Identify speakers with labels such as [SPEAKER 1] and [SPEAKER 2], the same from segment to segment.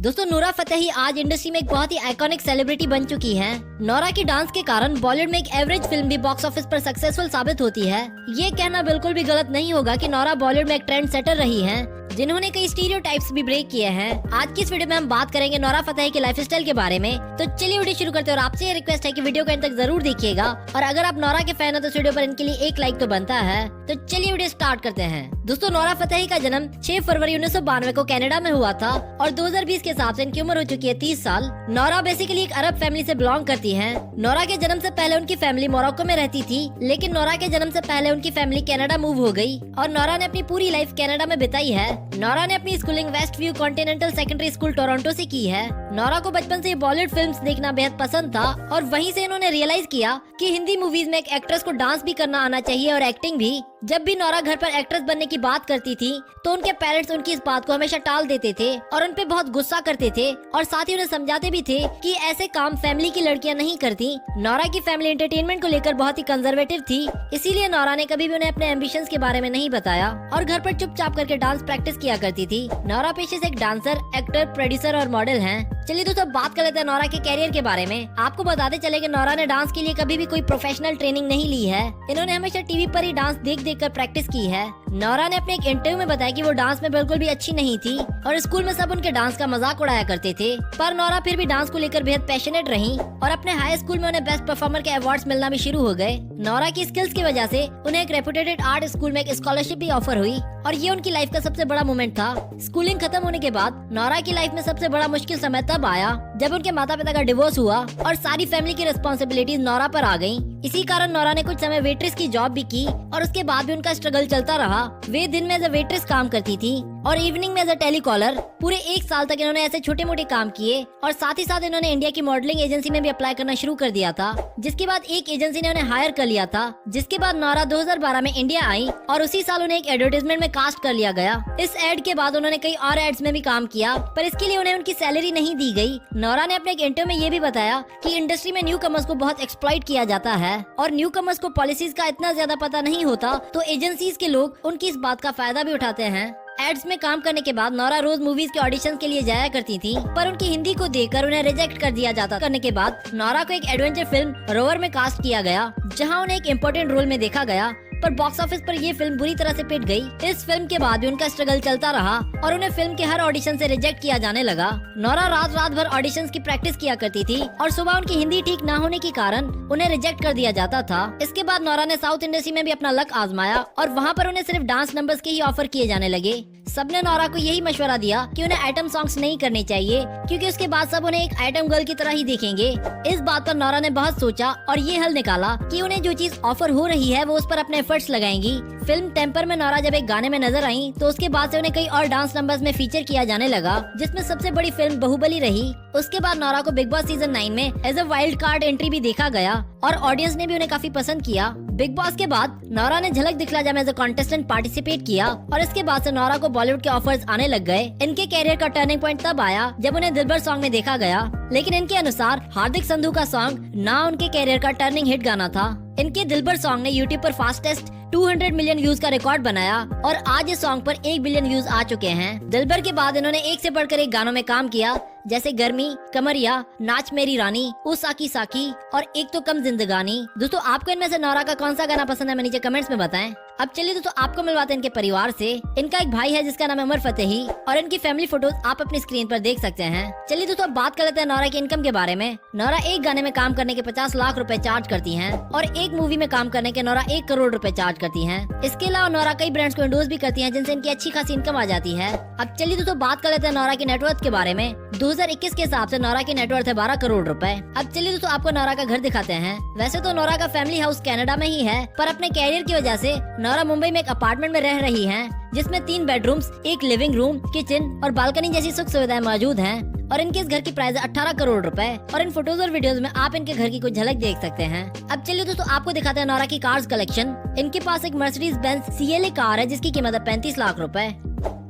[SPEAKER 1] दोस्तों नूरा फतेही आज इंडस्ट्री में एक बहुत ही आइकॉनिक सेलिब्रिटी बन चुकी है। नूरा की डांस के कारण बॉलीवुड में एक एवरेज फिल्म भी बॉक्स ऑफिस पर सक्सेसफुल साबित होती है। ये कहना बिल्कुल भी गलत नहीं होगा कि नूरा बॉलीवुड में एक ट्रेंड सेटर रही है, जिन्होंने कई स्टीरियोटाइप्स भी ब्रेक किए हैं। आज की इस वीडियो में हम बात करेंगे नूरा फतेही के लाइफस्टाइल के बारे में। तो चलिए वीडियो शुरू करते हैं और आपसे ये रिक्वेस्ट है कि वीडियो को अंत तक जरूर देखिएगा और अगर आप नूरा के फैन हो तो इस वीडियो पर इनके लिए एक लाइक तो बनता है। तो चलिए वीडियो स्टार्ट करते हैं। दोस्तों नूरा फतेही का जन्म 6 फरवरी 1992 को कनाडा में हुआ था और 2020 के हिसाब से इनकी उम्र हो चुकी है 30 साल। नूरा बेसिकली एक अरब फैमिली से बिलोंग करती है। नूरा के जन्म से पहले उनकी फैमिली मोरक्को में रहती थी, लेकिन नूरा के जन्म से पहले उनकी फैमिली कनाडा मूव हो गई और नूरा ने अपनी पूरी लाइफ कनाडा में बिताई है। नूरा ने अपनी schooling West View Continental Secondary School Toronto से की है। नूरा को बचपन से बॉलीवुड फिल्म्स देखना बेहद पसंद था और वहीं से इन्होंने रियलाइज किया कि हिंदी मूवीज में एक एक्ट्रेस को डांस भी करना आना चाहिए और एक्टिंग भी। जब भी नूरा घर पर एक्ट्रेस बनने की बात करती थी तो उनके पेरेंट्स उनकी इस बात को हमेशा टाल देते थे और उन पे बहुत गुस्सा करते थे और साथ ही उन्हें समझाते भी थे कि ऐसे काम फैमिली की लड़कियां नहीं करती। नूरा की फैमिली एंटरटेनमेंट को लेकर बहुत ही कंजर्वेटिव थी, इसीलिए नूरा ने कभी भी उन्हें अपने एम्बिशंस के बारे में नहीं बताया और घर पर चुपचाप करके डांस प्रैक्टिस किया करती थी। नूरा पेशे से एक डांसर, एक्टर, प्रोड्यूसर और मॉडल हैं। चलिए दोस्तों बात कर लेते हैं नूरा के कैरियर के बारे में। आपको बताते चले कि नूरा ने डांस के लिए कभी भी कोई प्रोफेशनल ट्रेनिंग नहीं ली है। इन्होंने हमेशा टीवी पर ही डांस देख कर प्रैक्टिस की है। नूरा ने अपने एक इंटरव्यू में बताया कि वो डांस में बिल्कुल भी अच्छी नहीं थी और स्कूल में सब उनके डांस का मजाक उड़ाया करते थे, पर नूरा फिर भी डांस को लेकर बेहद पैशनेट रही और अपने हाई स्कूल में उन्हें बेस्ट परफॉर्मर के अवार्ड्स मिलना भी शुरू हो गए। नूरा की स्किल्स की वजह से उन्हें एक रेपुटेड आर्ट स्कूल में एक स्कॉलरशिप भी ऑफर हुई और ये उनकी लाइफ का सबसे बड़ा मोमेंट था। स्कूलिंग खत्म होने के बाद नूरा की लाइफ में सबसे बड़ा मुश्किल समय तब आया जब उनके माता पिता का डिवोर्स हुआ और सारी फैमिली की रिस्पॉन्सिबिलिटीज नूरा पर आ गयी। इसी कारण नूरा ने कुछ समय वेट्रेस की जॉब भी की और उसके बाद भी उनका स्ट्रगल चलता रहा। वे दिन में एज अ वेट्रेस काम करती थी और इवनिंग में एज अ टेलीकॉलर। पूरे 1 साल तक इन्होंने ऐसे छोटे मोटे काम किए और साथ ही साथ इन्होंने इंडिया की मॉडलिंग एजेंसी में भी अप्लाई करना शुरू कर दिया था, जिसके बाद एक एजेंसी ने उन्हें हायर कर लिया था। जिसके बाद नूरा 2012 में इंडिया आई और उसी साल उन्हें एक एडवर्टाइजमेंट में कास्ट कर लिया गया। इस एड के बाद उन्होंने कई और एड्स में भी काम किया, पर इसके लिए उन्हें उनकी सैलरी नहीं दी गई। नूरा ने अपने एक इंटरव्यू में ये भी बताया कि इंडस्ट्री में न्यू कमर्स को बहुत एक्सप्लॉइट किया जाता है और न्यू कमर्स को पॉलिसीज का इतना ज्यादा पता नहीं होता, तो एजेंसीज के लोग उनकी इस बात का फायदा भी उठाते हैं। एड्स में काम करने के बाद नूरा रोज मूवीज के ऑडिशंस के लिए जाया करती थी, पर उनकी हिंदी को देखकर उन्हें रिजेक्ट कर दिया जाता। करने के बाद नूरा को एक एडवेंचर फिल्म रोवर में कास्ट किया गया, जहां उन्हें एक इम्पोर्टेंट रोल में देखा गया, पर बॉक्स ऑफिस पर ये फिल्म बुरी तरह से पिट गई। इस फिल्म के बाद भी उनका स्ट्रगल चलता रहा और उन्हें फिल्म के हर ऑडिशन से रिजेक्ट किया जाने लगा। नूरा रात भर ऑडिशंस की प्रैक्टिस किया करती थी और सुबह उनकी हिंदी ठीक ना होने के कारण उन्हें रिजेक्ट कर दिया जाता था। इसके बाद नूरा ने साउथ इंडस्ट्री में भी अपना लक आजमाया और वहाँ पर उन्हें सिर्फ डांस नंबर्स के ही ऑफर किए जाने लगे। सबने नूरा को यही मशवरा दिया कि उन्हें आइटम सॉन्ग्स नहीं करने चाहिए, क्योंकि उसके बाद सब उन्हें एक आइटम गर्ल की तरह ही देखेंगे। इस बात पर नूरा ने बहुत सोचा और ये हल निकाला कि उन्हें जो चीज ऑफर हो रही है वो उस पर अपने एफर्ट्स लगाएंगी। फिल्म टेम्पर में नूरा जब एक गाने में नजर आई तो उसके बाद से उन्हें कई और डांस नंबर्स में फीचर किया जाने लगा, जिसमें सबसे बड़ी फिल्म बाहुबली रही। उसके बाद नूरा को बिग बॉस सीजन 9 में as a wild card entry भी देखा गया और ऑडियंस ने भी उन्हें काफी पसंद किया। बिग बॉस के बाद नूरा ने झलक दिखला जा में एज अ कॉन्टेस्टेंट पार्टिसिपेट किया और इसके बाद से नूरा को बॉलीवुड के ऑफर्स आने लग गए। इनके कैरियर का टर्निंग पॉइंट तब आया जब उन्हें दिलबर सॉन्ग में देखा गया, लेकिन इनके अनुसार हार्दिक संधू का सॉन्ग ना उनके कैरियर का टर्निंग हिट गाना था। इनके दिलबर सॉन्ग ने यूट्यूब पर फास्टेस्ट 200 मिलियन व्यूज का रिकॉर्ड बनाया और आज इस सॉन्ग पर 1 बिलियन व्यूज आ चुके हैं। दिलबर के बाद इन्होंने एक से बढ़कर एक गानों में काम किया, जैसे गर्मी, कमरिया, नाच मेरी रानी, ओ साकी साकी और एक तो कम जिंदगानी। दोस्तों आपको इनमें से नूरा का कौन सा गाना पसंद है, मैं नीचे कमेंट्स में बताएं। अब चलिए दोस्तों आपको मिलवाते हैं इनके परिवार से। इनका एक भाई है जिसका नाम है उमर फतेही और इनकी फैमिली फोटोज आप अपनी स्क्रीन पर देख सकते हैं। चलिए दोस्तों अब बात कर लेते हैं नूरा की इनकम के बारे में। नूरा एक गाने में काम करने के 50 लाख रुपए चार्ज करती हैं और एक मूवी में काम करने के नूरा 1 करोड़ रुपए चार्ज करती हैं। इसके अलावा नूरा कई ब्रांड्स को एंडोर्स भी करती हैं, जिनसे इनकी अच्छी खासी इनकम आ जाती है। अब चलिए दोस्तों बात कर लेते हैं नूरा की नेटवर्थ के बारे में। 2021 के हिसाब से नूरा की नेटवर्थ है 12 करोड़ रुपए। अब चलिए दोस्तों आपको नूरा का घर दिखाते हैं। वैसे तो नूरा का फैमिली हाउस कनाडा में ही है, पर अपने कैरियर की वजह से नूरा मुंबई में एक अपार्टमेंट में रह रही हैं, जिसमें 3 बेडरूम्स, एक लिविंग रूम, किचन और बालकनी जैसी सुख सुविधाएं मौजूद हैं और इनके इस घर की प्राइस है 18 करोड़ रुपए और इन फोटोज और वीडियोस में आप इनके घर की कुछ झलक देख सकते हैं। अब चलिए दोस्तों आपको दिखाते हैं नूरा की कार्स कलेक्शन। इनके पास एक मर्सिडीज बेंज CLA कार है जिसकी कीमत है 35 लाख रुपए।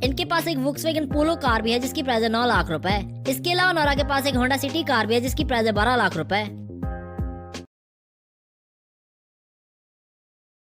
[SPEAKER 1] इनके पास एक वोक्सवैगन पोलो कार भी है जिसकी प्राइस है 9 लाख रुपए। इसके अलावा नूरा के पास एक होंडा सिटी कार भी है जिसकी प्राइस है 12 लाख रुपए।